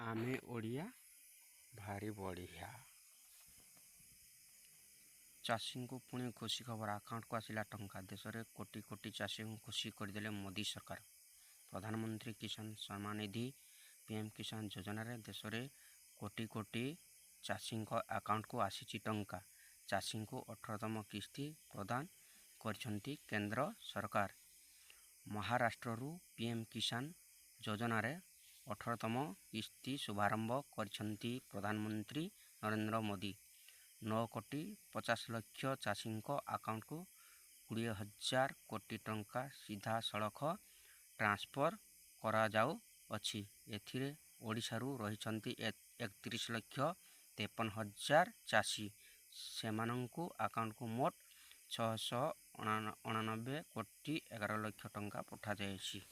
आमे ओडिया भारी बढ़िया। चाषी को पुणी खुशी खबर, आकाउंट को आसिला टंका। देश में कोटी कोटी चाषी को खुशी करदेले मोदी सरकार। प्रधानमंत्री किसान सम्मान निधि पीएम किसान योजना रे देश में कोटी कोटी चाषी आकाउंट को आसी टंका। चाषी को 18तम किस्ती प्रदान करछंती केंद्र सरकार। महाराष्ट्र पीएम किसान योजना रे 18तम किस्ती शुभारंभ करछंती प्रधानमंत्री नरेंद्र मोदी। 9 कोटी 50 लक्ष चाषी आकाउंट को 20,000 कोटी टंका सीधा सड़क ट्रांसफर करा जाउ अछि। एथिरे ओडिशारू रहिछंती 31 लक्ष 53,000 चाषी। सेमानंकु आकाउंट को मोट 689 कोटी 11 लक्ष टंका पठा जायछि।